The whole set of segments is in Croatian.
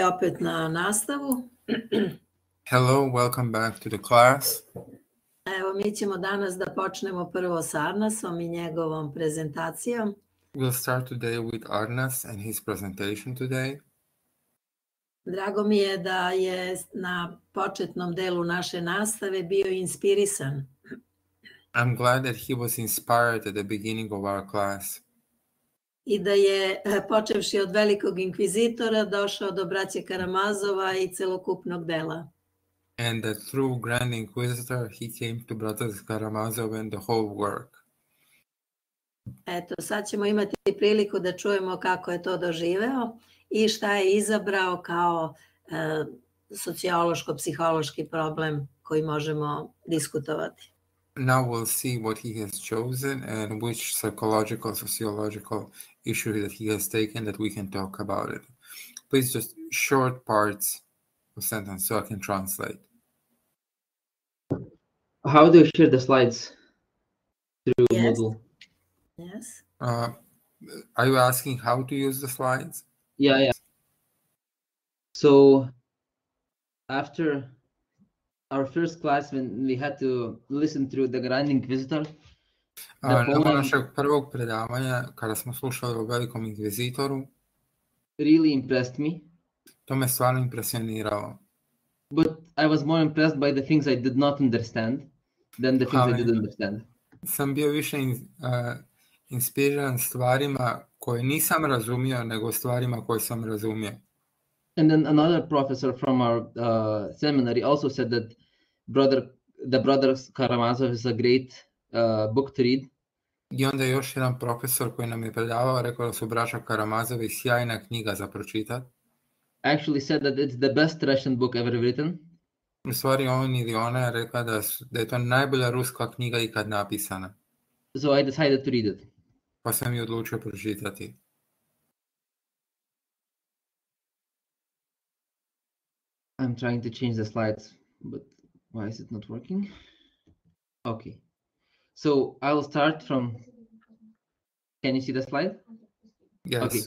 Opet na nastavu. Hello, welcome back to the class. Evo, mi ćemo danas da počnemo prvo sa Arnasom i njegovom prezentacijom. We'll start today with Arnas and his presentation today. Drago mi je da je na početnom delu naše nastave bio inspirisan. I'm glad that he was inspired at the beginning of our class. I da je, počevši od velikog inkvizitora, došao do braće Karamazova i celokupnog dela. And that through Grand Inquisitor he came to Bratya Karamazovy and the whole work. Eto, sad ćemo imati priliku da čujemo kako je to doživeo i šta je izabrao kao sociološko-psihološki problem koji možemo diskutovati. Now we'll see what he has chosen and which psychological, sociological issue that he has taken that we can talk about it. Please just short parts of sentence so I can translate. How do you share the slides through Moodle? Yes. Are you asking how to use the slides? Yeah. So after our first class, when we had to listen through the Grand Inquisitor, nakon našeg prvog predavanja, kada smo slušali o velikom inkvizitoru, really impressed me. To me stvarno impresioniralo. But I was more impressed by the things I did not understand than the things I did understand. Sam bio više inspiriran stvarima koje nisam razumio, nego stvarima koje sam razumio. And then another professor from our seminary also said that the Brothers Karamazov is a great book to read. I onda još jedan profesor koji nam je predavao rekao da su Braća Karamazovi sjajna knjiga za pročitat. Actually said that it's the best Russian book ever written. U stvari on ili ona je rekla da je to najbolja ruska knjiga ikad napisana. So I decided to read it. Pa sam je odlučio pročitati. I'm trying to change the slides, but why is it not working? Okay. So I'll start from, can you see the slide? Yes. Okay.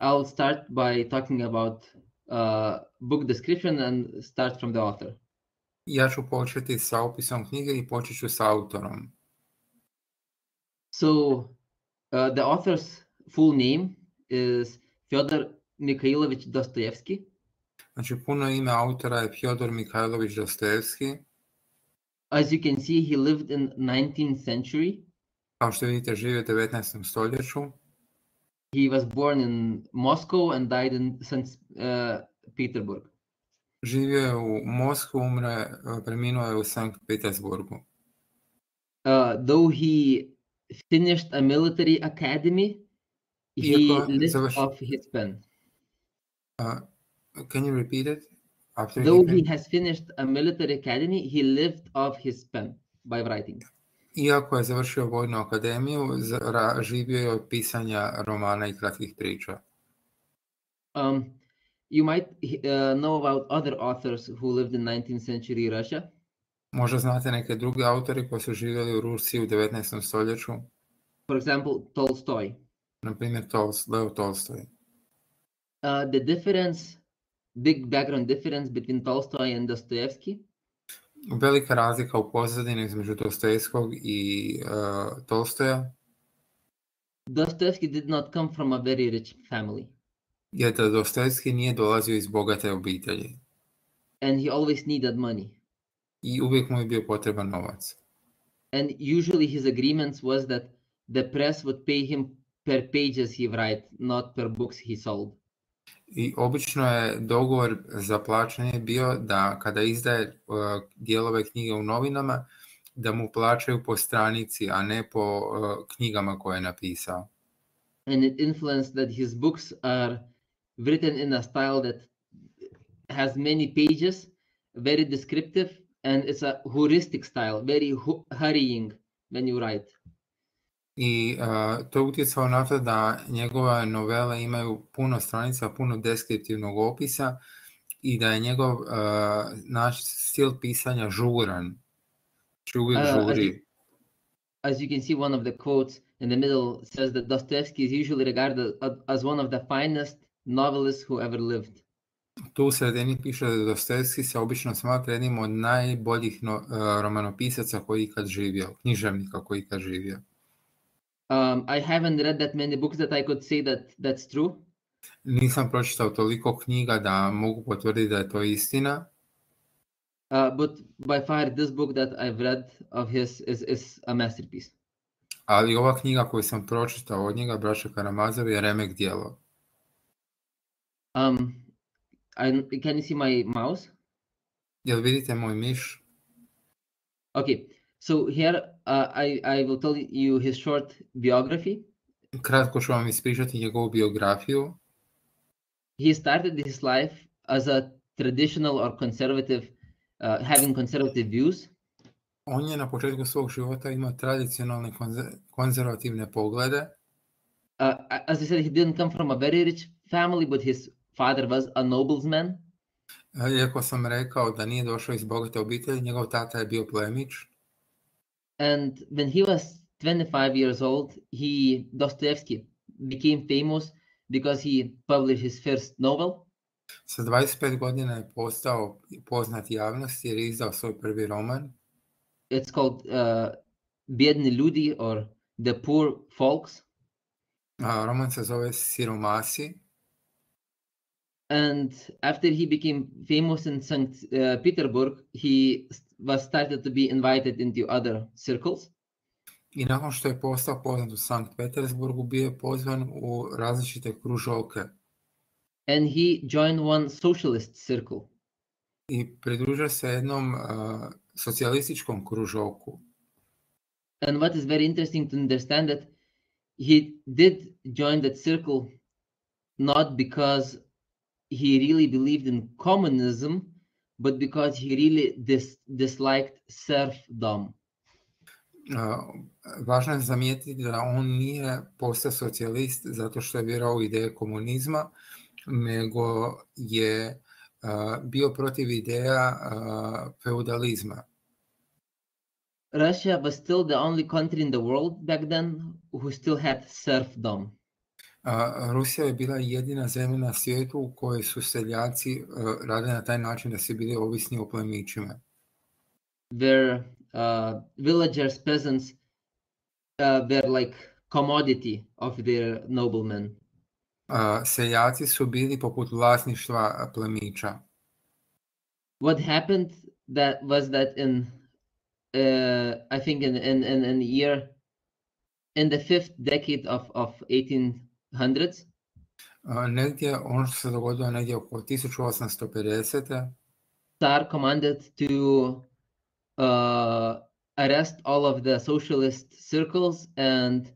I'll start by talking about book description and start from the author. Ja ću početi sa opisom knjige i počet ću sa autorom. So the author's full name is Fyodor Mikhaylovich Dostoyevsky. Znači, puno ime autora je Fyodor Mikhaylovich Dostoyevsky. As you can see, he lived in 19th century. Kao što vidite, živio u 19. stoljeću. He was born in Moscow and died in St. Petersburg. Živio je u Moskvu, preminuo je u Sankt Petersburgu. Though he finished a military academy, he lived off his pen. Can you repeat it? Though he has finished a military academy, he lived off his pen by writing. Iako je završio vojnu akademiju, živio je od pisanja romana i kratkih priča. You might know about other authors who lived in 19th century Russia. Možda znate neke druge autori koji su živjeli u Rusiji u 19. stoljeću. For example, Tolstoy. Na primjer, Leo Tolstoy. The big background difference between Tolstoy and Dostoevsky. Velika razlika u pozadini između Dostojevskog i Tolstoja. Dostoevsky did not come from a very rich family. Je da Dostojevski nije dolazio iz bogate obitelji. And he always needed money. I uvijek mu je bio potreban novac. And usually his agreements was that the press would pay him per pages he write, not per books he sold. I obično je dogovor za plaćanje bio da kada izdaje dijelove knjige u novinama, da mu plaćaju po stranici, a ne po knjigama koje je napisao. And it influenced that his books are written in a style that has many pages, very descriptive, and it's a heuristic style, very hurrying when you write. I to je utjecalo na to da njegove novele imaju puno stranica, puno deskriptivnog opisa i da je njegov naš stil pisanja žuran. Uvijek žuri. As you can see, one of the quotes in the middle says that Dostoevsky is usually regarded as one of the finest novelists who ever lived. Tu u sredini piše da Dostojevski se obično smatra jednim od najboljih romanopisaca koji ikad živio, književnika koji ikad živio. I haven't read that many books that I could say that that's true. Nisam pročitao toliko knjiga da mogu potvrditi da je to istina. But by far this book that I've read of his is a masterpiece. Ali ova knjiga koju sam pročitao od njega, Braća Karamazovi, je remek djelo. Can you see my mouse? Jel vidite moj miš? Okay, so here I will tell you his short biography. Kratko ću vam ispričati njegovu biografiju. He started his life as a traditional or conservative, having conservative views. On je na početku svog života imao tradicionalne konzervativne poglede. As I said, he didn't come from a very rich family, but his father was a nobleman. Iako sam rekao da nije došao iz bogate obitelji, njegov tata je bio plemić. And when he was 25 years old, Dostoevsky became famous because he published his first novel. Sa 25 godina je postao poznat javnosti jer je izdao svoj prvi roman. It's called Biedni ljudi or The Poor Folks. Roman se zove Siromasi. And after he became famous in St. Petersburg, he was started to be invited into other circles. I nakon što je postao poznat u Sankt Petersburgu, bio je pozvan u različite kružoke. And he joined one socialist circle. I pridružio se jednom socijalističkom kružoku. And what is very interesting to understand that he did join that circle not because he really believed in communism, but because he really disliked serfdom. Važno je zamijetiti da on nije postao socijalist zato što je vjerovao u ideje komunizma, nego je bio protiv ideja feudalizma. Russia was still the only country in the world back then who still had serfdom. Rusija je bila jedina zemlja na svijetu u kojoj su seljaci radili na taj način da su bili ovisni o plemićima. Where villagers, peasants were like commodity of their noblemen. Seljaci su bili poput vlasništva plemića. What happened was that in I think in year in the 5th decade of 1800s. Negdje ono što se dogodilo negdje oko 1850. Tsar commanded to arrest all of the socialist circles and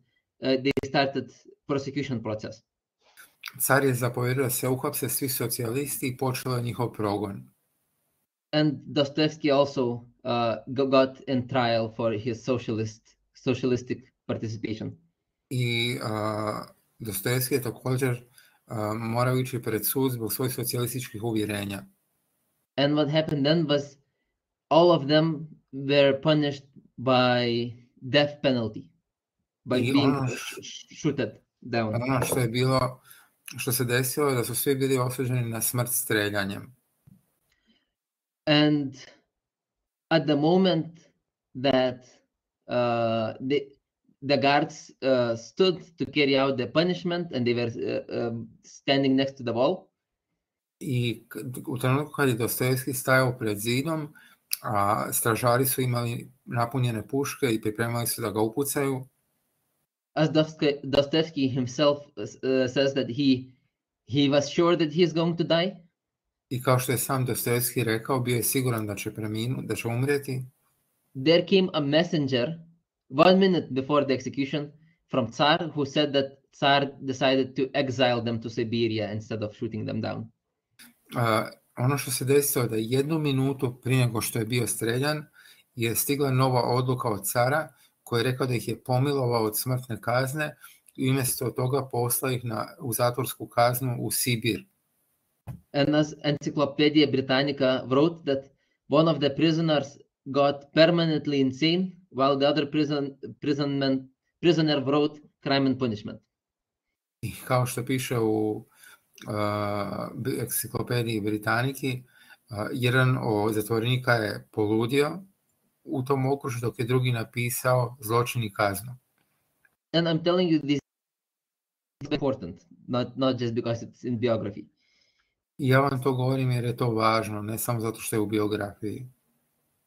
they started prosecution process. Car je zapovjedio da se uhapse svi socijalisti i počeo je njihov progon. And Dostoevsky also got in trial for his socialistic participation. I Dostojevski je također morao ići pred sud zbog svojih socijalističkih uvjerenja. And what happened then was all of them were punished by death penalty, by being shooted down. Ono što se desilo je da su svi bili osuđeni na smrt streljanjem. And at the moment that the guards stood to carry out the punishment and they were standing next to the wall. I u trenutku kad je Dostojevski stajao pred zidom, a stražari su imali napunjene puške i pripremali se da ga upucaju. As Dostoevsky himself says that he was sure that he is going to die. I kao što je sam Dostojevski rekao, bio je siguran da će da će umrijeti. There came a messenger 1 minute before the execution from Tsar who said that Tsar decided to exile them to Siberia instead of shooting them down. Ono što se desilo da 1 minutu prije nego što je bio streljan je stigla nova odluka od cara koji je rekao da ih je pomilovao od smrtne kazne i umjesto toga poslao ih u zatvorsku kaznu u Sibir. And as Encyclopedia Britannica wrote that one of the prisoners got permanently insane while the other prisoner wrote Crime and Punishment. I kao što piše u Encyclopediji Britannici, jedan od zatvorenika je poludio u tom okružju, dok je drugi napisao Zločin i kaznu. And I'm telling you this is important, not just because it's in biography. I ja vam to govorim jer je to važno, ne samo zato što je u biografiji.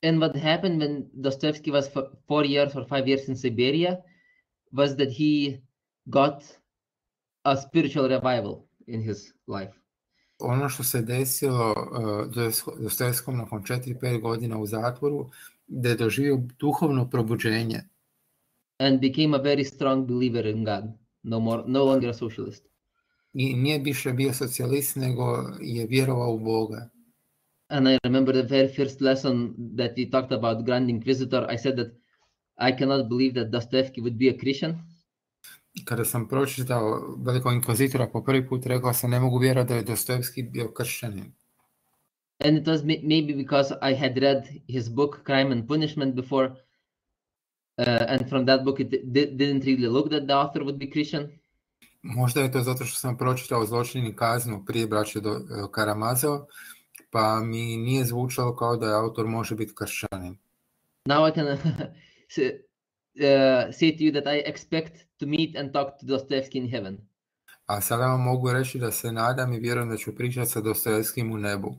And what happened when Dostoevsky was 4 years or 5 years in Siberia was that he got a spiritual revival in his life. Ono što se desilo Dostojevskom nakon 4-5 godina u zatvoru, da je doživio duhovno probuđenje. And became a very strong believer in God. No longer a socialist. I nije više bio socijalist, nego je vjerovao u Boga. And I remember the very first lesson that we talked about Grand Inquisitor. I said that I cannot believe that Dostoevsky would be a Christian. Kada sam pročitao Velikog inkvizitora po prvi put, rekao sam ne mogu vjerovati da je Dostojevski bio kršćanin. And it was maybe because I had read his book Crime and Punishment before, and from that book it didn't really look that the author would be Christian. Možda je to zato što sam pročitao Zločin i kaznu prije Braće Karamazov, pa mi nije zvučalo kao da autor može biti kršćanin. Now I can say to you that I expect to meet and talk to Dostoevsky in heaven. A sada vam mogu reći da se nadam i vjerujem da ću pričati sa Dostojevskim u nebu.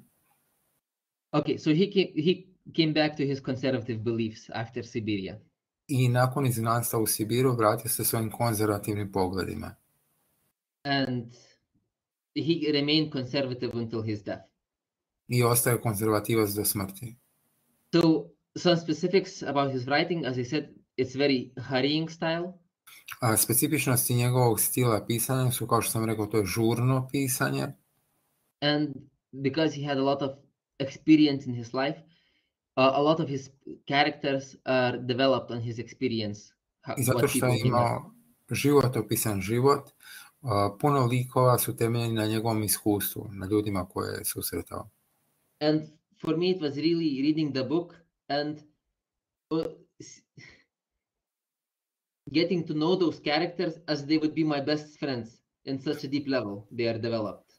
Okay, so he came back to his conservative beliefs after Siberia. I nakon izgnanstva u Sibiru vratio se svojim konzervativnim pogledima. And he remained conservative until his death. I ostaje konzervativac do smrti. So some specifics about his writing, as I said, it's very hurrying style. A specifičnosti njegovog stila pisanja su, kao što sam rekao, to je žurno pisanje. And because he had a lot of experience in his life, a lot of his characters are developed on his experience. I zato što je imao životopisan život, puno likova su temeljeni na njegovom iskustvu, na ljudima koje je susretao. And for me it was really reading the book and getting to know those characters as they would be my best friends in such a deep level they are developed.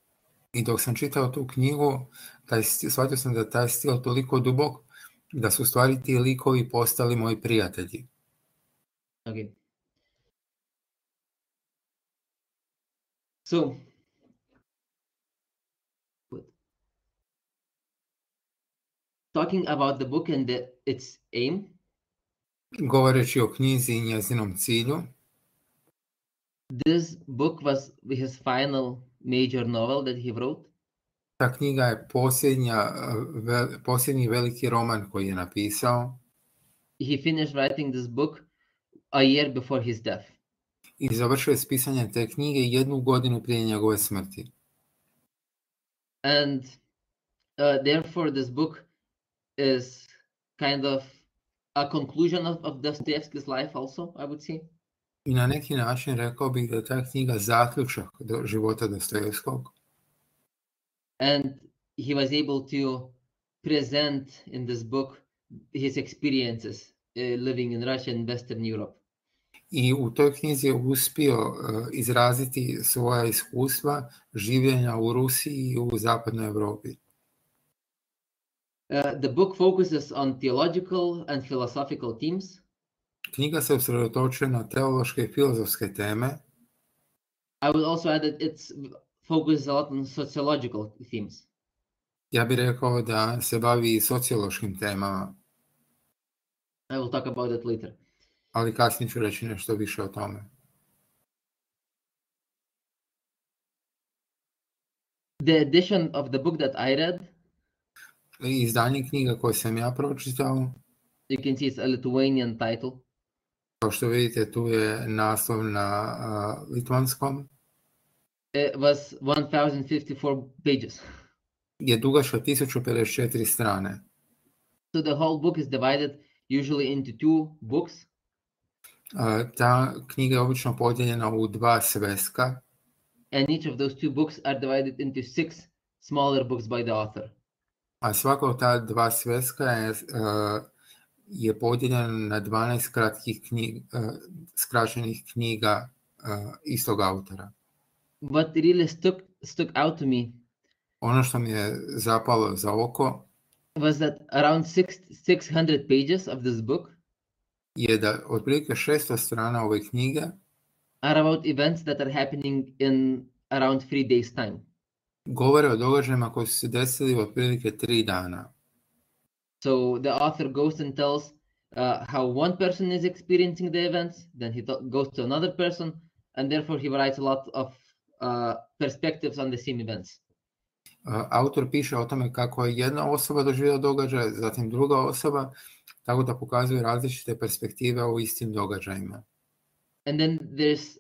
I dok sam čitao tu knjigu, shvatio sam da taj stil toliko dubok da su stvari ti likovi postali moji prijatelji. Okay. So, talking about the book and its aim. Govoreći o knjizi i njezinom cilju. This book was his final major novel that he wrote. Ta knjiga je posljednji veliki roman koji je napisao. He finished writing this book a year before his death. I završio je s pisanjem te knjige 1 godinu prije njegove smrti. And therefore this book is kind of a conclusion of Dostoevsky's life also, I would say. I na neki način rekao bih da je ta knjiga zaključak do života Dostojevskog. And he was able to present in this book his experiences living in Russia and Western Europe. I u toj knjizi je uspio izraziti svoja iskustva življenja u Rusiji i u zapadnoj Europi. The book focuses on theological and philosophical themes. Knjiga se usredotočuje na teološke i filozofske teme. I would also add that it focuses a lot on sociological themes. Ja bih rekao da se bavi sociološkim temama. I will talk about it later. Ali kasnije ću reći nešto više o tome. The edition of the book that I read, izdanje knjiga koje sam ja pročitao, you can see it's a Lithuanian title. Kao što vidite, tu je naslov na litvanskom. It was 1054 pages. Je dugačka 1054 strane. So the whole book is divided usually into 2 books. Ta knjiga je obično podijeljena u 2 sveska. And each of those 2 books are divided into 6 smaller books by the author. A svaka od ta 2 sveska je podijeljena na 12 kratkih skraćenih knjiga istog autora. What really stuck out to me Ono što mi je zapalo za oko was that around 600 pages of this book je da otprilike 600 strana ove knjige are about events that are happening in around 3 days time. govore o događajima koji su se desili u otprilike 3 dana. So the author goes and tells how one person is experiencing the events, then he goes to another person, and therefore he writes a lot of perspectives on the same events. Autor piše o tome kako je jedna osoba doživjela događaj, zatim druga osoba, tako da pokazuje različite perspektive o istim događajima. And then there's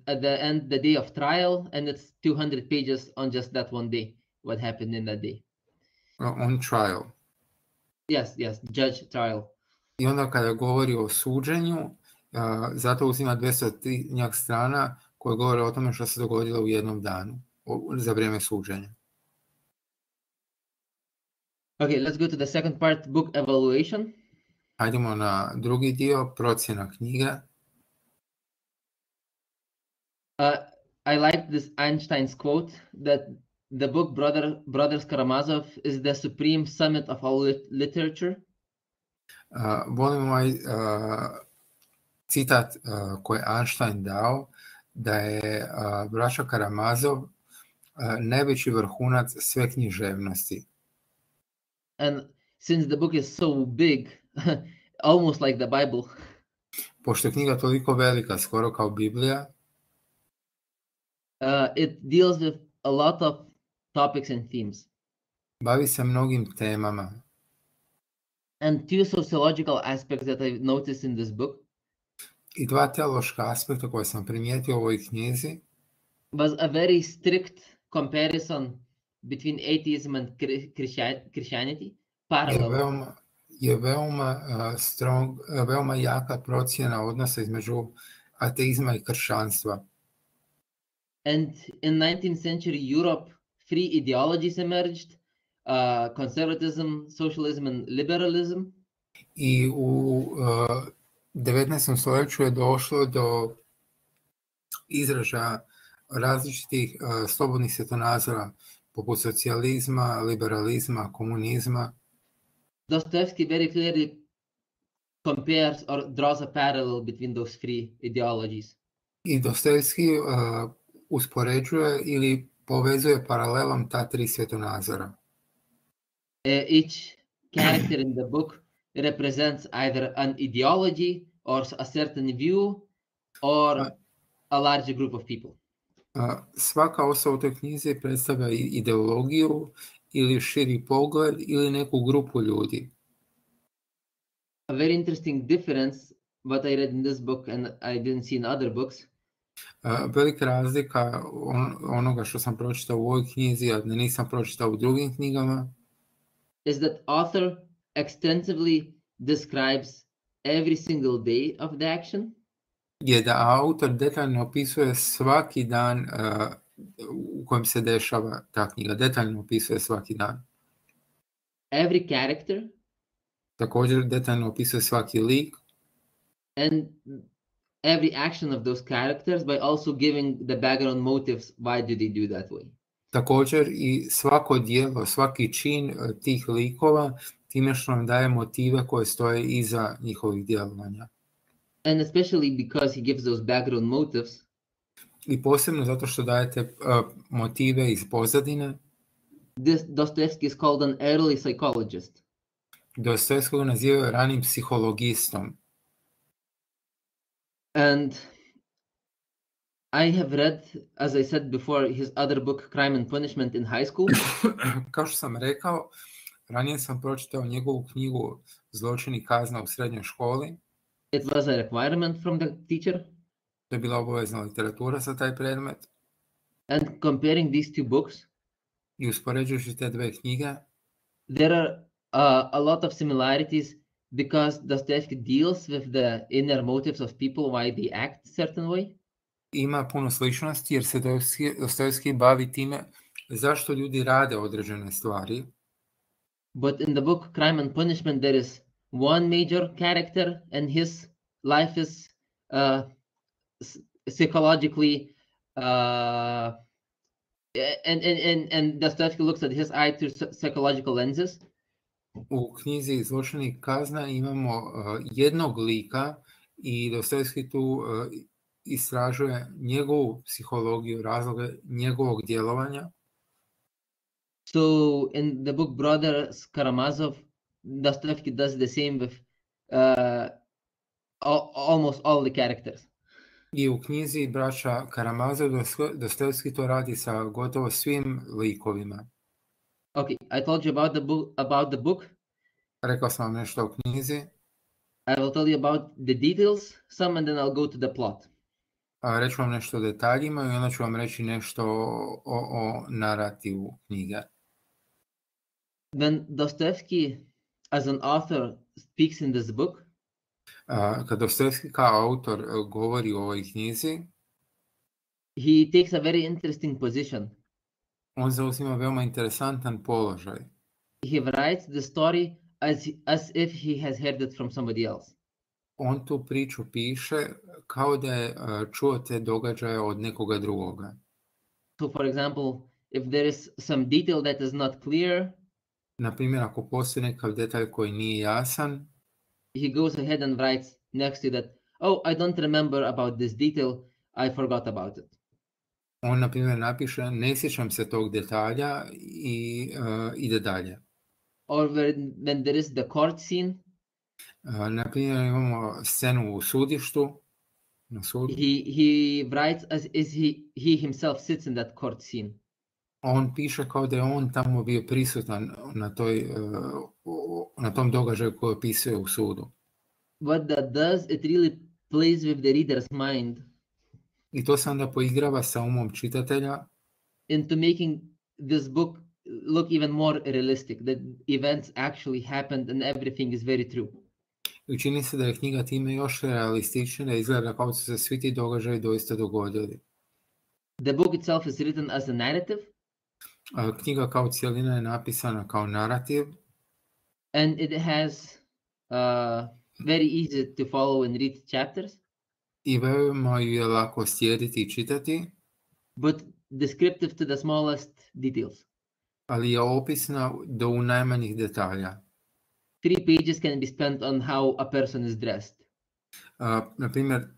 at the end the day of trial, and it's 200 pages on just that one day, what happened in that day. On trial. Yes, judge trial. I onda kada govori o suđenju, zato uzima 200 strana koje govore o tome što se dogodilo u jednom danu za vrijeme suđenja. Okay, let's go to the second part, book evaluation. Hajdemo na drugi dio, procjena knjige. I like this Einstein's quote that the book Brothers Karamazov is the supreme summit of all literature. Volim ovaj citat koji je Einstein dao, da je Braća Karamazov najveći vrhunac sve književnosti. And since the book is so big, almost like the Bible, pošto je knjiga toliko velika, skoro kao Biblija, it deals with a lot of topics and themes. Bavi se mnogim temama. And two sociological aspects that I've noticed in this book I dva teološka aspekta koje sam primijetio u ovoj knjizi was a very strict comparison between atheism and Christianity, parallel. Je veoma jaka procjena odnosa između ateizma i kršćanstva. And in 19th century Europe, three ideologies emerged: conservatism, socialism, and liberalism. I u 19. stoljeću je došlo do izražaja različitih slobodnih svjetonazora, poput socijalizma, liberalizma, komunizma. Dostoevsky very clearly compares or draws a parallel between those three ideologies. I Dostojevski uspoređuje ili povezuje paralelom ta tri svjetonazora. Each character in the book represents either an ideology or a certain view or a larger group of people. Svaka osoba u toj knjizi predstavlja ideologiju ili širi pogled ili neku grupu ljudi. A very interesting difference what I read in this book and I didn't see in other books. Velika razlika onoga što sam pročitao u ovoj knjizi, a nisam pročitao u drugim knjigama, is that author extensively describes every single day of the action. Je da autor detaljno opisuje svaki dan u kojem se dešava ta knjiga. Detaljno opisuje svaki dan. Every character. Također detaljno opisuje svaki lik. And every action of those characters by also giving the background motives why do they do that way. Također i svako djelo, svaki čin tih likova time što nam daje motive koje stoje iza njihovih djelovanja. And especially because he gives those background motives. I posebno zato što dajete motive iz pozadine. Dostoevsky is called an early psychologist. Dostojevskog nazivaju ranim psihologistom. And I have read, as I said before, his other book, Crime and Punishment in High School. Kao što sam rekao, ranije sam pročitao njegovu knjigu Zločin i kazna u srednjoj školi. It was a requirement from the teacher. To je bila obavezna literatura za taj predmet. And comparing these two books, i uspoređujući te dve knjige, there are a lot of similarities because Dostoevsky deals with the inner motives of people why they act a certain way. Ima puno sličnosti jer se Dostojevski bavi time zašto ljudi rade određene stvari. But in the book Crime and Punishment there is one major character and his life is psychologically And Dostoevsky looks at his eye through psychological lenses. U knjizi Izvršenih kazna imamo jednog lika i Dostojevski tu istražuje njegovu psihologiju, razloge njegovog djelovanja. So in the book Brothers Karamazov, Dostoevsky does the same with almost all the characters. I u knjizi Braća Karamazovi Dostojevski to radi sa gotovo svim likovima. Okay, I told you about the book. Rekao sam vam nešto o knjizi. I will tell you about the details, some, and then I'll go to the plot. Reću vam nešto o detaljima i onda ću vam reći nešto o narativu knjige. When Dostoevsky, as an author, speaks in this book, kad Dostojevski kao autor govori o ovoj knjizi, he takes a very interesting position. On zauzima veoma interesantan položaj. He writes the story as if he has heard it from somebody else. On tu priču piše kao da je čuo te događaje od nekoga drugoga. So, for example, if there is some detail that is not clear, na primjer, ako postoji nekav detalj koji nije jasan, he goes ahead and writes next to that, oh, I don't remember about this detail, I forgot about it. On, na primjer, napiše, ne sjećam se tog detalja i ide dalje. Or when there is the court scene, na primjer, imamo scenu u sudištu, na sudu. He writes as he himself sits in that court scene. On piše kao da je on tamo bio prisutan na tom događaju koji opisuje u sudu. What that does, it really plays with the reader's mind. I to se onda poigrava sa umom čitatelja. Into making this book look even more realistic, that events actually happened and everything is very true. I čini se da je knjiga time još realističnija, da izgleda kao da su se svi ti događaji doista dogodili. The book itself is written as a narrative. Knjiga kao cijelina je napisana kao narativ. And it has very easy to follow and read chapters. I veoma ju je lako slijediti i čitati. But descriptive to the smallest details. Ali je opisna do u najmanjih detalja. 3 pages can be spent on how a person is dressed. Na primjer,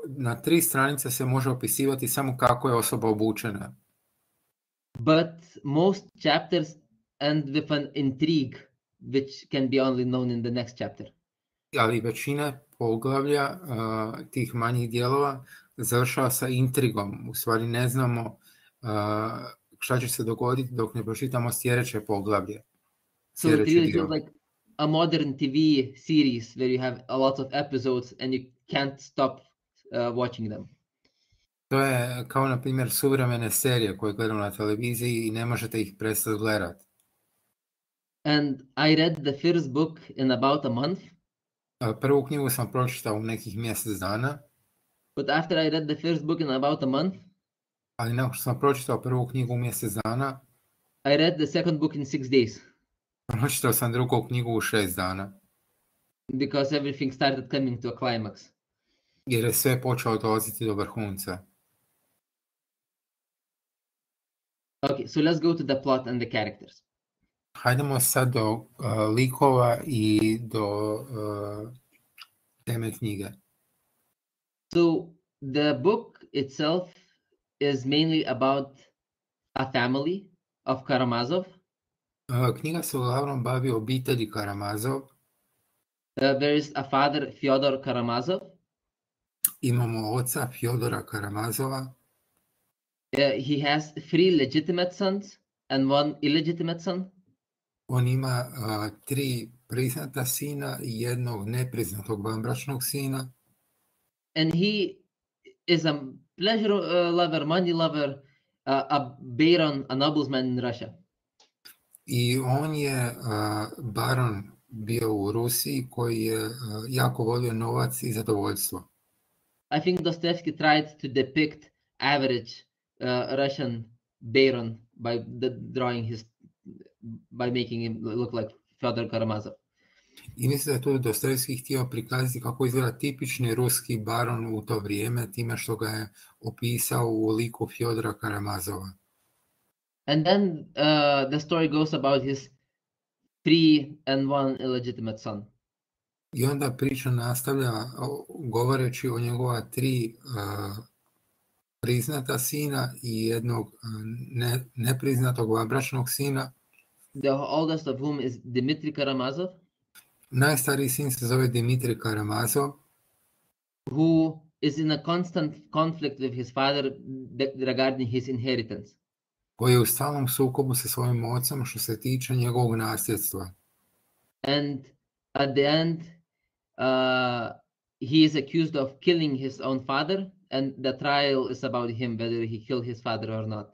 na 3 stranice se može opisivati samo kako je osoba obučena. But most chapters end with an intrigue, which can be only known in the next chapter. Ali većina poglavlja tih manjih dijelova završava sa intrigom. U stvari ne znamo šta će se dogoditi dok ne pročitamo sljedeće poglavlje. So it really feels like a modern TV series where you have a lot of episodes and you can't stop watching them. To je kao, na primjer, suvremene serije koje gledamo na televiziji i ne možete ih prestati gledati. And I read the first book in about a month. Prvu knjigu sam pročitao u nekih mjesec dana. But after I read the first book in about a month, ali nakon što sam pročitao prvu knjigu u mjesec dana, I read the second book in 6 days. Pročitao sam drugu knjigu u 6 dana. Because everything started coming to a climax. Jer je sve počelo dolaziti do vrhunca. Okay, so let's go to the plot and the characters. Hajdemo sad do likova i do teme knjige. So the book itself is mainly about a family of Karamazov. Knjiga se uglavnom bavi obitelji Karamazov. There is a father, Fyodor Karamazov. Imamo oca Fyodora Karamazova. He has 3 legitimate sons and 1 illegitimate son. On ima 3 priznata sina i 1 nepriznatog vanbračnog sina. And he is a pleasure lover, money lover, a baron, a nobleman in Russia. I on je baron bio u Rusiji koji je jako volio novac i zadovoljstvo. I think Dostoevsky tried to depict average Russian baron by making him look like Fyodor Karamazov. I mislim da je tu Dostojevski htio prikazati kako izgleda tipični ruski baron u to vrijeme, time što ga je opisao u liku Fyodora Karamazova. And then the story goes about his 3 and 1 illegitimate son. I onda priča nastavlja govoreći o njegova 3 priznata sina i jednog nepriznatog vanbračnog sina. The oldest of whom is Dmitry Karamazov. Najstariji sin se zove Dmitry Karamazov, who is in a constant conflict with his father regarding his inheritance. Koji je u stalnom sukobu sa svojim ocem što se tiče njegovog nasljedstva. And at the end, he is accused of killing his own father, and the trial is about him, whether he killed his father or not.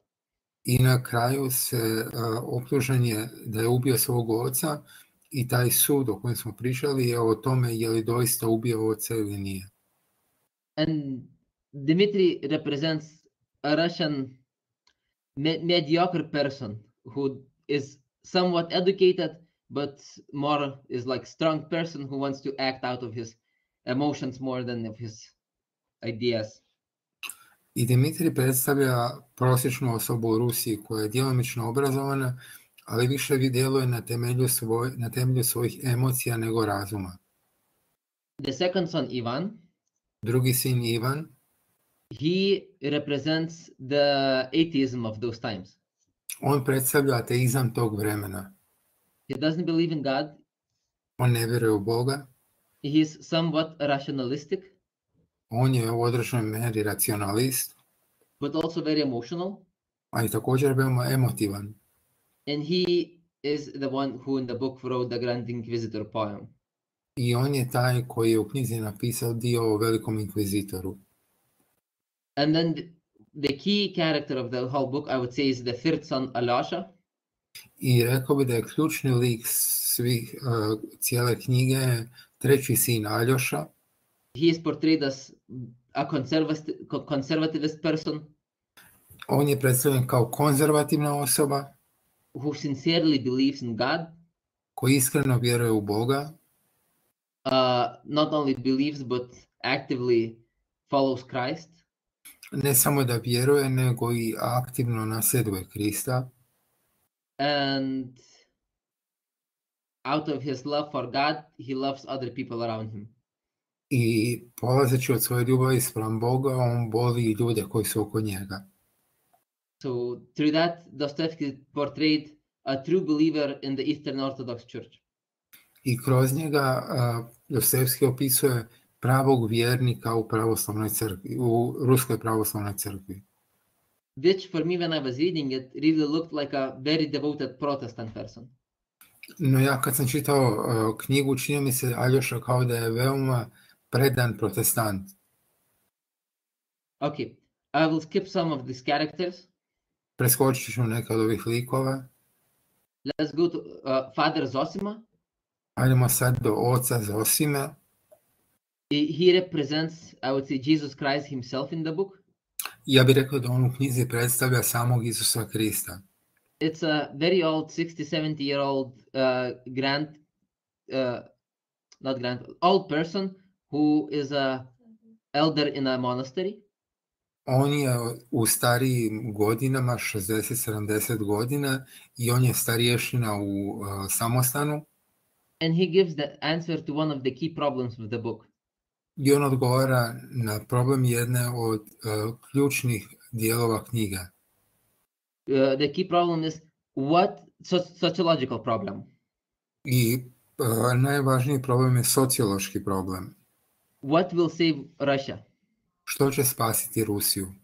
I na kraju se optužen je da je ubio svog oca i taj sud o kojem smo pričali je o tome je li doista ubio oca ili nije. And Dmitry represents a Russian mediocre person who is somewhat educated, but more is like strong person who wants to act out of his emotions more than of his ideas. I Dmitri predstavlja prosječnu osobu u Rusiji koja je djelomično obrazovana, ali više djeluje na temelju svojih emocija nego razuma. The second son, Ivan. Drugi sin Ivan. He represents the atheism of those times. On predstavlja ateizam tog vremena. He doesn't believe in God. On ne vjeruje u Boga. He is somewhat rationalistic. On je u određenoj mjeri racionalist. But also very emotional. A i također veoma emotivan. And he is the one who in the book wrote the Grand Inquisitor poem. I on je taj koji je u knjizi napisao dio o velikom inkvizitoru. And then the key character of the whole book, I would say, is the third son, Alasha. I rekao bi da je ključni lik cijele knjige treći sin Aljoša. He is portrayed as a conservativist person. On je predstavljen kao konzervativna osoba. Who sincerely believes in God. Koji iskreno vjeruje u Boga. Not only believes, but actively follows Christ. Ne samo da vjeruje, nego i aktivno nasljeduje Krista. And out of his love for God, he loves other people around him. I polazeći od svoje ljubavi spram Boga, on voli i ljude koji su oko njega. So through that, Dostoevsky portrayed a true believer in the Eastern Orthodox Church. I kroz njega Dostojevski opisuje pravog vjernika u pravoslavnoj crkvi, u ruskoj pravoslavnoj crkvi. Which for me when I was reading it really looked like a very devoted Protestant person. No ja kad sam čitao knjigu, čini mi se Aljoša kao da je veoma predan protestant. Okay, I will skip some of these characters. Preskočit ću neke od ovih likova. Let's go to Father Zosima. Ajdemo sad do oca Zosima. He represents, I would say, Jesus Christ himself in the book. Ja bih rekao da on u knjizi predstavlja samog Isusa Krista. It's a very old, 60-70-year-old old person who is a elder in a monastery. On je u starijim godinama, 60-70 godina, i on je starješina u samostanu. And he gives the answer to one of the key problems with the book. I on odgovara na problem jedne od ključnih dijelova knjiga. The key problem is sociological problem. I najvažniji problem je sociološki problem. What will save Russia? Što će spasiti Rusiju?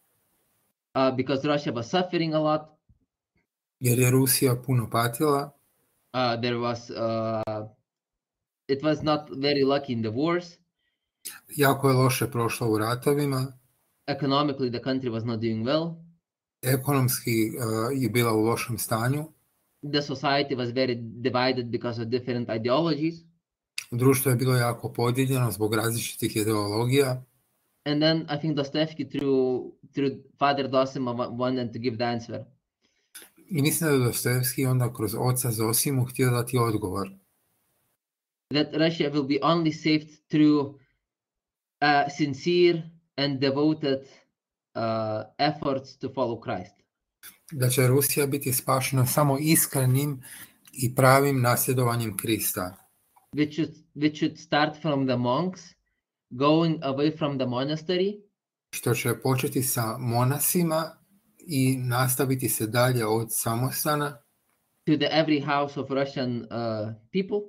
Because Russia was suffering a lot. Jer je Rusija puno patila. It was not very lucky in the wars. Jako je loše prošlo u ratovima. Economically, the country was not doing well. Ekonomski je bila u lošem stanju. The society was very divided because of different ideologies. Društvo je bilo jako podijeljeno zbog različitih ideologija. And then I think Dostoevsky through Father Zosima wanted to give the answer. I mislim da je Dostojevski onda kroz oca Zosimu htio dati odgovor. that Russia will be only saved through sincere and devoted efforts to follow Christ. Da će Rusija biti spašena samo iskrenim i pravim nasljedovanjem Krista. Which should start from the monks going away from the monastery. Što će početi sa monasima i nastaviti se dalje od samostana. To the every house of Russian people.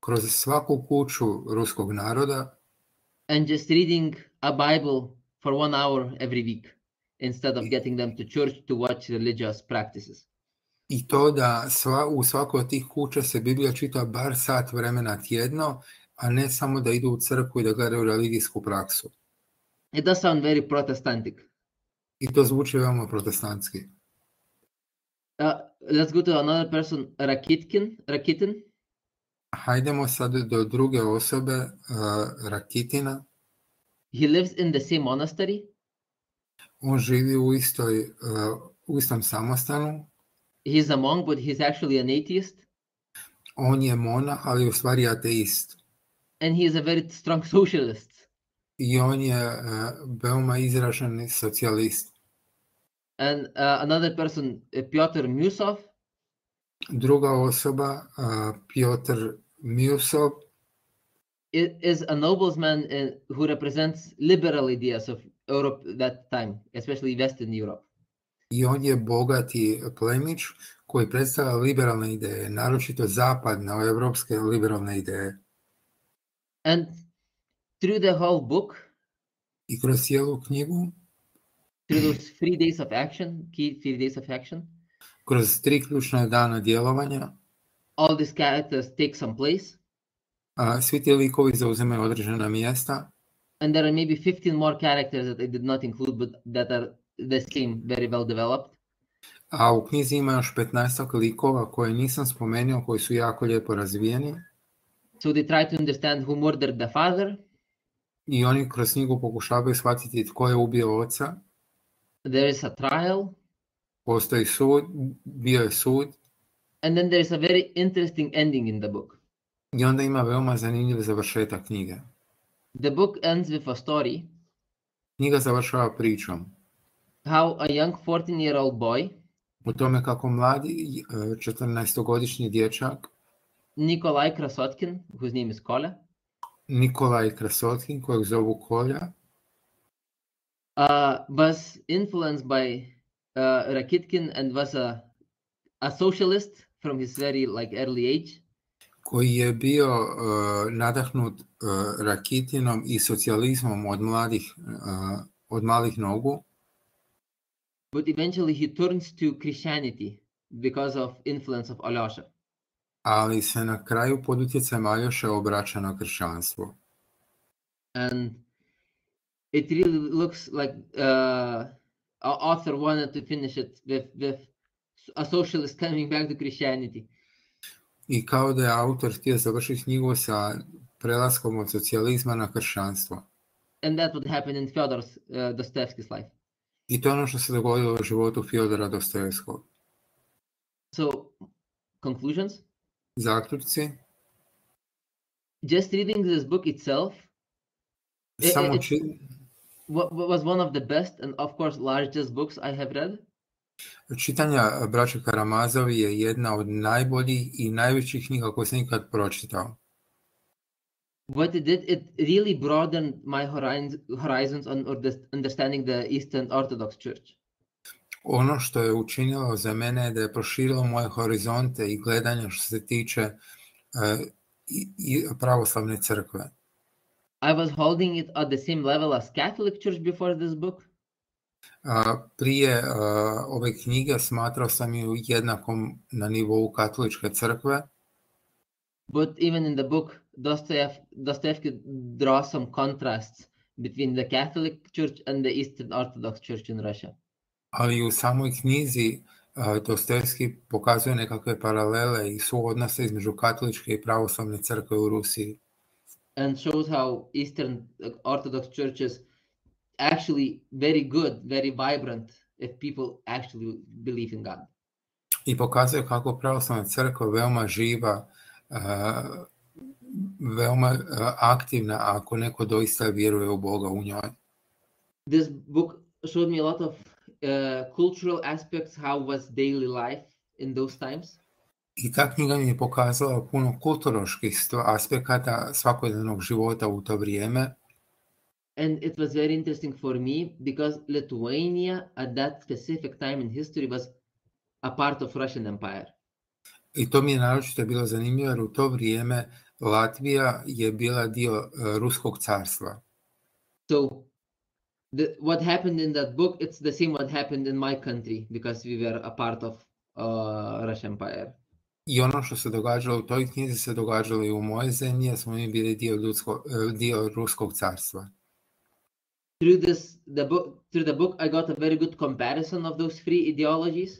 Kroz svaku kuću ruskog naroda. And just reading a Bible for 1 hour every week, instead of getting them to church to watch religious practices. I to da u svakoj od tih kuća se Biblija čita bar sat vremena tjedno, a ne samo da idu u crkvu i da gledaju religijsku praksu. It does sound very Protestantic. I to zvuči veoma protestantski. Let's go to another person, Rakitin. Hajdemo sad do druge osobe, Rakitina. He lives in the same monastery. On živi u istom samostanu. He's a monk, but he's actually an atheist. On je monah, ali u stvari ateist. And he is a very strong socialist. I on je veoma izraženi socijalist. And another person, Pyotr Musov. Druga osoba, Pyotr Musov, is a nobleman who represents liberal ideas of Europe that time, especially Western Europe. I on je bogati plemić koji predstavlja liberalne ideje, naročito zapadne evropske liberalne ideje. And through the whole book, i kroz cijelu knjigu, through those 3 days of action, key 3 days of action, kroz 3 ključna dana djelovanja, all these characters take some place. Svi ti likovi zauzimaju određena mjesta. And there are maybe 15 more characters that I did not include, but that are the same, very well developed. A u knjizi ima još 15 likova koje nisam spomenuo, koji su jako lijepo razvijeni. So they try to understand who murdered the father. I oni kroz knjigu pokušavaju shvatiti tko je ubio oca. There is a trial. Postoji sud, bio je sud. And then there is a very interesting ending in the book. I onda ima veoma zanimljiv završetak knjige. The book ends with a story. Knjiga završava pričom. How a young 14-year-old boy, u tome kako mladi 14-godišnji dječak Nikolaj Krasotkin, whose name is Kolja, Nikolaj Krasotkin, kojeg zovu Kolja, was influenced by Rakitkin and was a socialist from his very early age. Koji je bio nadahnut Rakitinom i socijalizmom od malih nogu. But eventually he turns to Christianity because of influence of Alyosha. Ali se na kraju pod utjecajem Aljoša obraća na kršćanstvo. And it really looks like our author wanted to finish it with a socialist coming back to Christianity. I kao da je autor htio završiti knjigu sa prelaskom od socijalizma na kršćanstvo. And that would happen in Fyodor Dostoevsky's life. I to je ono što se dogodilo u životu Fyodora Dostojevskog. So, conclusions? Zaključci? Just reading this book itself was one of the best and of course largest books I have read. Čitanja Braća Karamazovi je jedna od najboljih i najvećih knjiga koje sam ikad pročitao. What it did, it really broadened my horizons on understanding the Eastern Orthodox Church. Ono što je učinilo za mene je da je proširilo moje horizonte i gledanja što se tiče i pravoslavne crkve. I was holding it at the same level as Catholic Church before this book. Prije ove knjige smatrao sam ju jednakom na nivou katoličke crkve. But even in the book, Dostoevsky draws some contrasts between the Catholic Church and the Eastern Orthodox Church in Russia. Ali u samoj knjizi Dostojevski pokazuje nekakve paralele i suodnose između katoličke i pravoslavne crkve u Rusiji. And shows how Eastern Orthodox Church is actually very good, very vibrant if people actually believe in God. I pokazuje kako pravoslavna crkva veoma živa, veoma aktivna ako neko doista vjeruje u Boga u njoj. This book showed me a lot of cultural aspects, how was daily life in those times. I ta knjiga mi je pokazala puno kulturoloških aspekata svakodnevnog života u to vrijeme. And it was very interesting for me because Lithuania at that specific time in history was a part of Russian Empire. I to mi je naročito bilo zanimljivo jer u to vrijeme Latvija je bila dio Ruskog carstva. So what happened in that book, it's the same what happened in my country because we were a part of Russian Empire. I ono što se događalo u toj knjizi se događalo i u moje zemlji, jer smo mi bili dio Ruskog carstva. Through the book, I got a very good comparison of those three ideologies.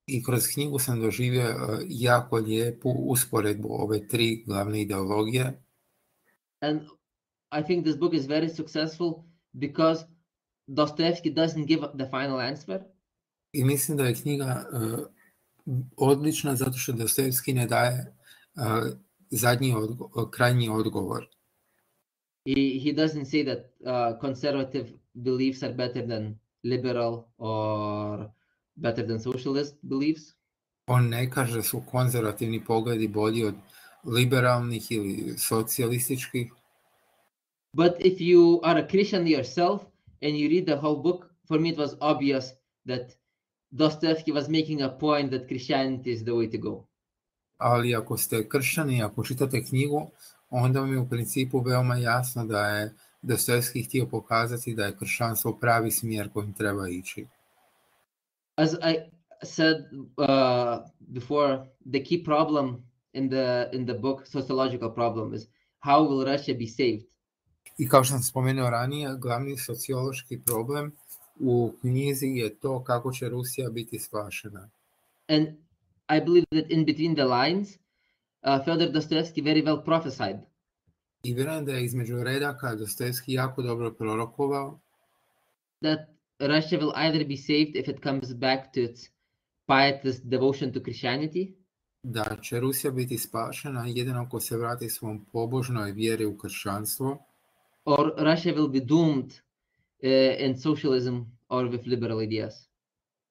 I kroz knjigu sam doživio jako lijepu usporedbu ove tri glavne ideologije. And I think this book is very successful because Dostoevsky doesn't give the final answer. I mislim da je knjiga odlična zato što Dostojevski ne daje krajnji odgovor. He doesn't say that conservative beliefs are better than liberal or better than socialist beliefs. On ne kaže da su konzervativni pogledi bolji od liberalnih ili socijalističkih. But if you are a Christian yourself and you read the whole book, for me it was obvious that Dostoevsky was making a point that Christianity is the way to go. Ali ako ste kršćani, ako čitate knjigu, onda mi je u principu veoma jasno da je Dostojevski htio pokazati da je kršćanstvo pravi smjer kojim treba ići. As I said before, the key problem in the book, sociological problem, is how will Russia be saved? I kao što sam spomenuo ranije, glavni sociološki problem u knjizi je to kako će Rusija biti spašena. And I believe that in between the lines, Fyodor Dostoyevsky very well prophesied. I vjerujem da je između redaka Dostojevski jako dobro prorokovao that Russia will either be saved if it comes back to its pietist devotion to Christianity, da će Rusija biti spašena jedino ako se vrati svom pobožnoj vjeri u kršćanstvo, or Russia will be doomed in socialism or with liberal ideas.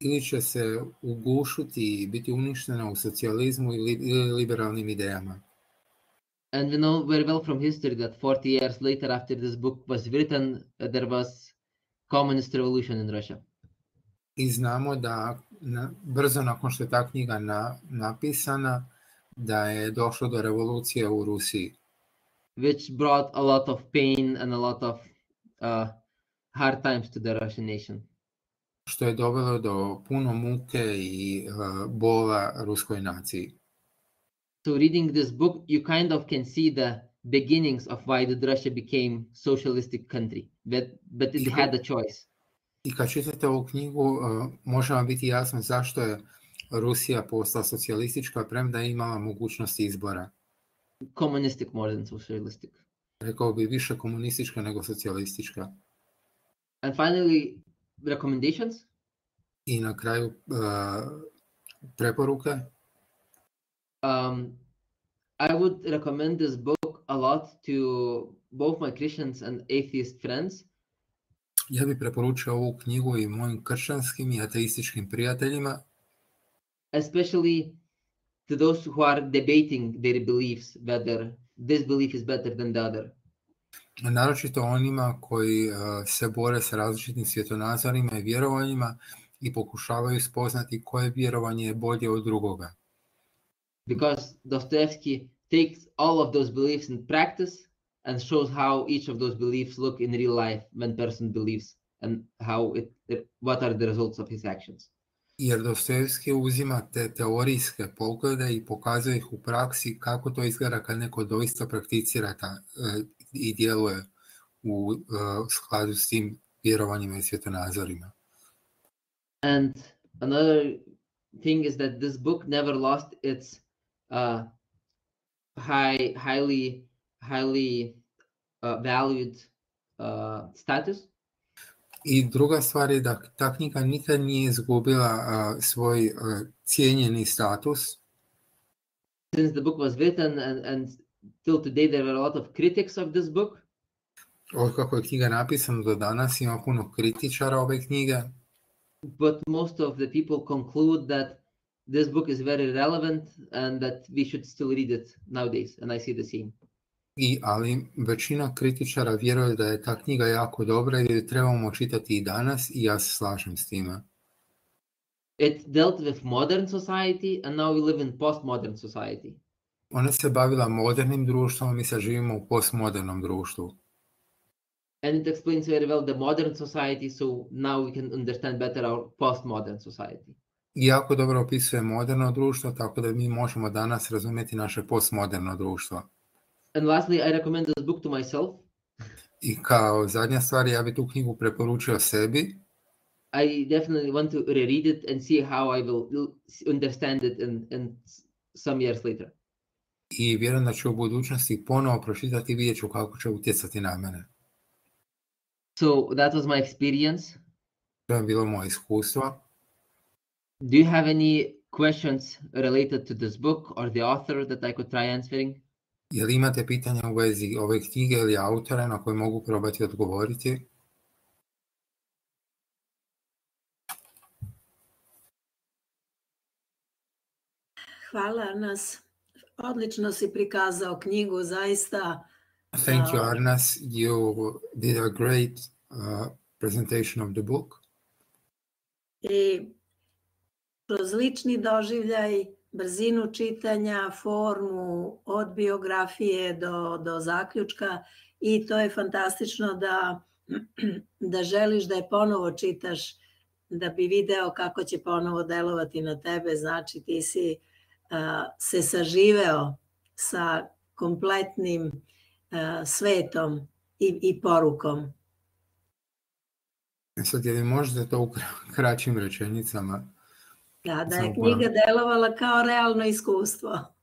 Ili će se ugušiti i biti uništena u socijalizmu ili liberalnim idejama. And we know very well from history that 40 years later after this book was written, there was communist revolution in Russia. I znamo da brzo nakon što je ta knjiga napisana, da je došlo do revolucije u Rusiji. Which brought a lot of pain and a lot of hard times to the Russian nation. Što je dovelo do puno muke i bola ruskoj naciji. So reading this book, you kind of can see the beginnings of why did Russia became socialistic country, but it had a choice. I kad čitate ovu knjigu, može vam biti jasno zašto je Rusija postala socijalistička, premda je imala mogućnost izbora. Communistic more than socialistic. Rekao bi više komunistička nego socijalistička. And finally, recommendations. I na kraju preporuke. I would recommend this book a lot to both my Christians and atheist friends. Ja bih preporučio ovu knjigu i mojim kršćanskim i ateističkim prijateljima. Especially to those who are debating their beliefs, whether this belief is better than the other. Naročito onima koji se bore sa različitim svjetonazorima i vjerovanjima i pokušavaju spoznati koje vjerovanje je bolje od drugoga. Because Dostoevsky takes all of those beliefs in practice and shows how each of those beliefs look in real life when person believes and what are the results of his actions. Jer Dostojevski uzima te teorijske poglede i pokazuje ih u praksi kako to izgleda kad neko doista prakticira i djeluje u skladu s tim vjerovanjima i svjetonazorima. And another thing is that this book never lost its highly valued status. I druga stvar je da ta knjiga nikad nije izgubila svoj cijenjeni status. Since the book was written and till today there are a lot of critics of this book. Od kako je knjiga napisana do danas ima puno kritičara ove knjige. But most of the people conclude that this book is very relevant and that we should still read it nowadays, and I see the same. Ali većina kritičara vjeruje da je ta knjiga jako dobra i da je trebamo čitati i danas i ja se slažem s time. It dealt with modern society and now we live in postmodern society. Ona se bavila modernim društvom, mi sad živimo u postmodernom društvu. And it explains very well the modern society, so now we can understand better our postmodern society. I jako dobro opisuje moderno društvo, tako da mi možemo danas razumjeti naše postmoderno društvo. And lastly, I recommend this book to myself. I kao zadnja stvar, ja bi tu knjigu preporučio sebi. I definitely want to reread it and see how I will understand it in some years later. I vjerujem da ću u budućnosti ponovo pročitati i vidjet ću kako će utjecati na mene. So that was my experience. To je bilo moje iskustvo. Do you have any questions related to this book or the author that I could try answering? Je li imate pitanja u vezi ove knjige ili autora na koje mogu probati odgovoriti? Hvala, Arnas. Odlično si prikazao knjigu, zaista. Thank you, Arnas. You did a great presentation of the book. I kroz lični doživljaj, brzinu čitanja, formu od biografije do zaključka, i to je fantastično da želiš da je ponovo čitaš, da bi video kako će ponovo delovati na tebe. Znači ti si se saživeo sa kompletnim svetom i porukom. Sad, je li možete to u kraćim rečenicama? Da je knjiga delovala kao realno iskustvo.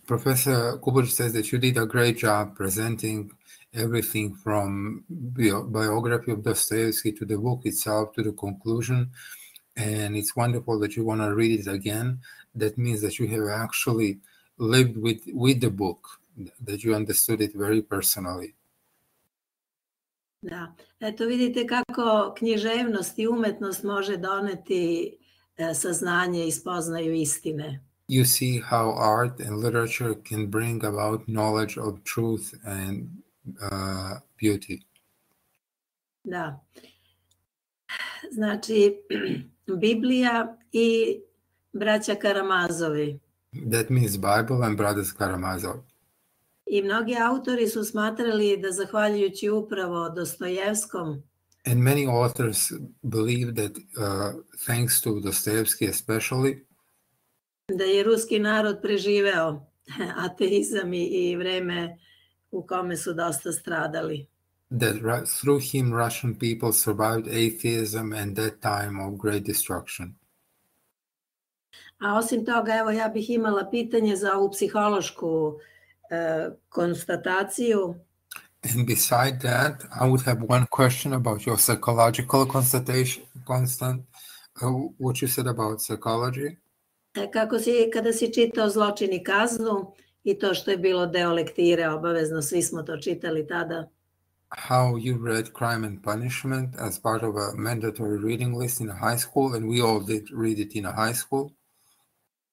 Professor Kuburić says that you did a great job presenting everything from biography of Dostoevsky to the book itself to the conclusion, and it's wonderful that you want to read it again. That means that you have actually lived with the book, that you understood it very personally. Da, eto vidite kako književnost i umetnost može doneti saznanje i spoznaju istine. You see how art and literature can bring about knowledge of truth and beauty. Da. Znači, Biblija i Braća Karamazovi. That means Bible and Bratya Karamazov. I mnogi autori su smatrali da zahvaljujući upravo Dostojevskom, and many authors believe that thanks to Dostoevsky especially, da je ruski narod preživeo ateizam i vreme u kome su dosta stradali. That through him Russian people survived atheism and that time of great destruction. A osim toga, evo, ja bih imala pitanje za ovu psihološku konstataciju. And beside that, I would have one question about your psychological what you said about psychology. Kada si čitao Zločin i kaznu i to što je bilo deo lektire, obavezno, svi smo to čitali tada. How you read Crime and Punishment as part of a mandatory reading list in a high school, and we all did read it in a high school.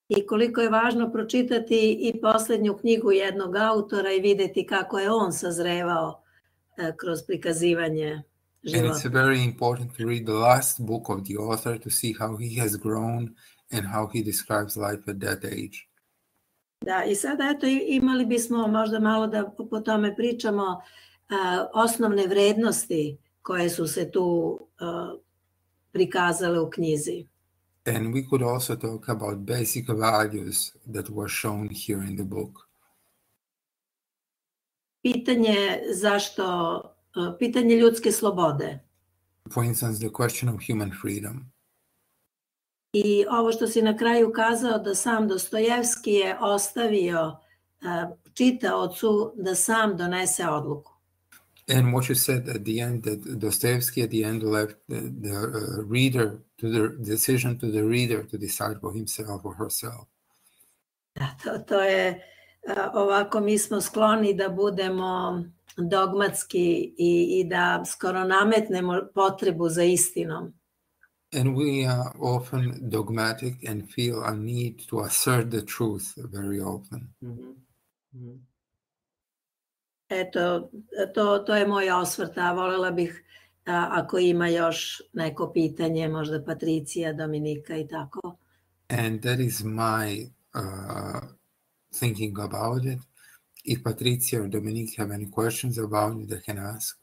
I koliko je važno pročitati i posljednju knjigu jednog autora i vidjeti kako je on sazrevao kroz prikazivanje života. And it's very important to read the last book of the author to see how he has grown and how he describes life at that age. Da, i sada eto imali bismo možda malo da po tome pričamo, osnovne vrednosti koje su se tu prikazale u knjizi. And we could also talk about basic values that were shown here in the book. Pitanje ljudske slobode. For instance, the question of human freedom. I ovo što si na kraju kazao da sam Dostojevski je ostavio čitaocu da sam donese odluku. And what you said at the end, that Dostoevsky at the end left the reader to the decision to the reader to decide for himself or herself. Da, ovako mi smo skloni da budemo dogmatski i da skoro nametnemo potrebu za istinom. And we are often dogmatic and feel a need to assert the truth very often. Eto, to je moj osvrt, a voljela bih ako ima još neko pitanje, možda Patricija, Dominika i tako. And that is my thinking about it. If Patricia or Dominique have any questions about it, they can ask.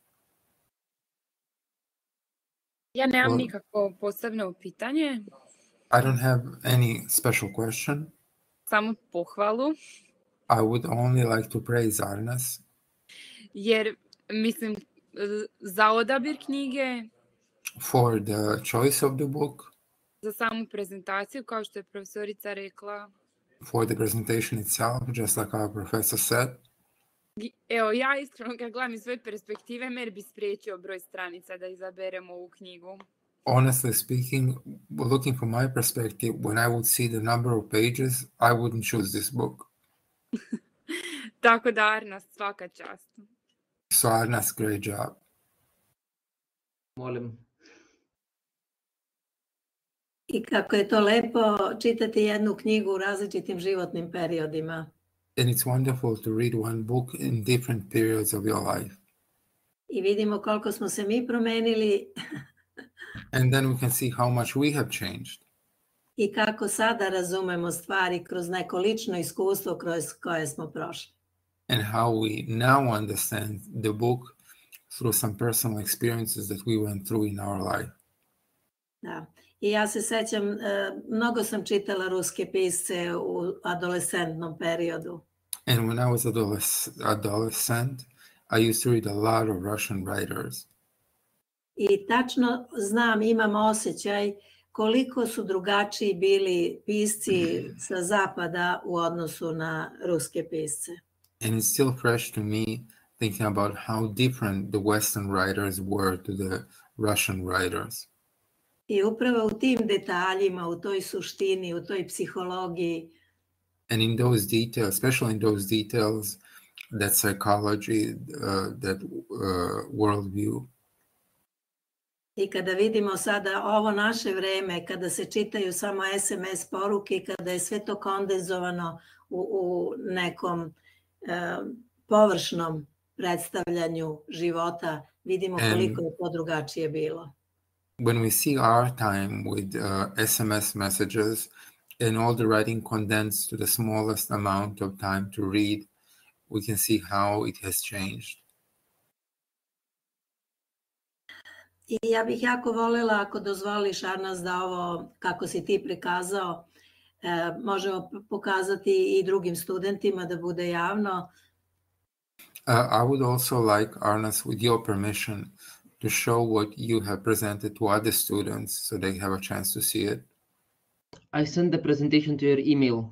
Ja nemam nikakvo posebno pitanje. I don't have any special question. Samo pohvalu. I would only like to praise Arnas. Jer, mislim, za odabir knjige, for the choice of the book, za samu prezentaciju, kao što je profesorica rekla, for the presentation itself, just like our professor said. Evo, ja iskreno kad gledam iz svoje perspektive, meni bi spriječio broj stranica da izaberemo ovu knjigu. Honestly speaking, looking from my perspective, when I would see the number of pages, I wouldn't choose this book. Tako da, Arnas, svaka čast. So Arnas, great job. Molim. I kako je to lepo čitati jednu knjigu u različitim životnim periodima. And it's wonderful to read one book in different periods of your life. I vidimo koliko smo se mi promenili. And then we can see how much we have changed. I kako sada razumemo stvari kroz neko lično iskustvo kroz koje smo prošli. And how we now understand the book through some personal experiences that we went through in our life. Da. I ja se sećam, mnogo sam čitala ruske pisce u adolescentnom periodu. And when I was adolescent, I used to read a lot of Russian writers. I tačno znam, imam osjećaj koliko su drugačiji bili pisci sa zapada u odnosu na ruske pisce. And it's still fresh to me thinking about how different the Western writers were to the Russian writers. I upravo u tim detaljima, u toj suštini, u toj psihologiji. And in those details, especially in those details, that psychology, that worldview. I kada vidimo sada ovo naše vreme, kada se čitaju samo SMS poruke, kada je sve to kondenzovano u nekom površnom predstavljanju života, vidimo koliko je to drugačije bilo. When we see our time with SMS messages and all the writing condensed to the smallest amount of time to read, we can see how it has changed. I ja bih jako voljela, ako dozvoliš, Arnas, da ovo, kako si ti prikazao, možemo pokazati i drugim studentima da bude javno. I would also like, Arnas, with your permission, to show what you have presented to other students so they have a chance to see it. I sent the presentation to your email.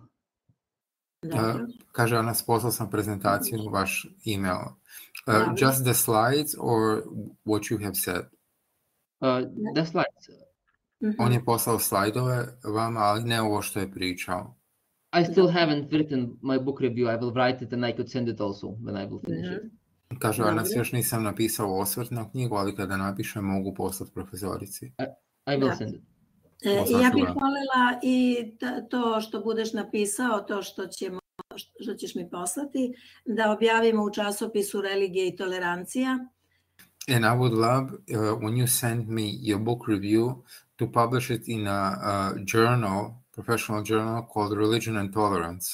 Kaže Arnas, poslao sam prezentaciju u vaš email. Just the slides or what you have said? The slides. On je poslao slajdove vama, ali ne ovo što je pričao. I still haven't written my book review. I will write it and I could send it also when I will finish it. Kaže Arnas, još nisam napisao osvrt na knjigu, ali kada napišem mogu poslati profesorici. I will send it. Ja bih voljela i to što budeš napisao, to što ćeš mi poslati, da objavimo u časopisu Religije i tolerancija. And I would love, when you send me your book review, to publish it in a journal, professional journal called Religion and Tolerance.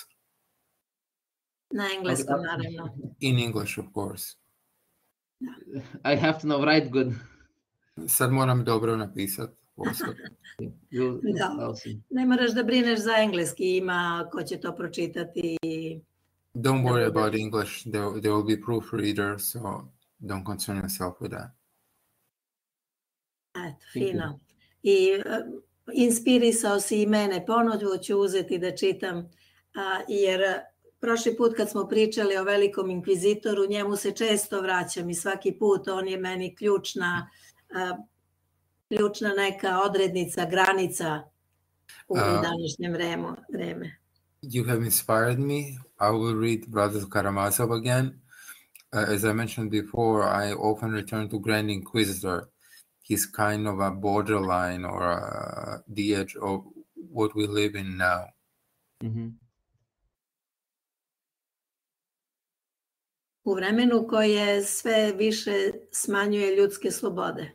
Na engleskom, naravno. In English, of course. I have to know write good. Sad moram dobro napisati. Ne moraš da brineš za engleski, ima ko će to pročitati. Don't worry about English, there will be proofreaders, so don't concern yourself with that. Eto, fino. I inspirisao si i mene, ponovo ću uzeti da čitam, jer prošli put kad smo pričali o velikom inkvizitoru, njemu se često vraćam i svaki put on je meni ključna neka odrednica, granica u današnjem vreme. You have inspired me. I will read Bratya Karamazov again. As I mentioned before, I often return to Grand Inquisitor. He's kind of a borderline or the edge of what we live in now. Mhm. U vremenu koje sve više smanjuje ljudske slobode.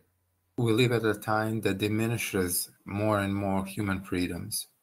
We live at a time that diminishes more and more human freedoms.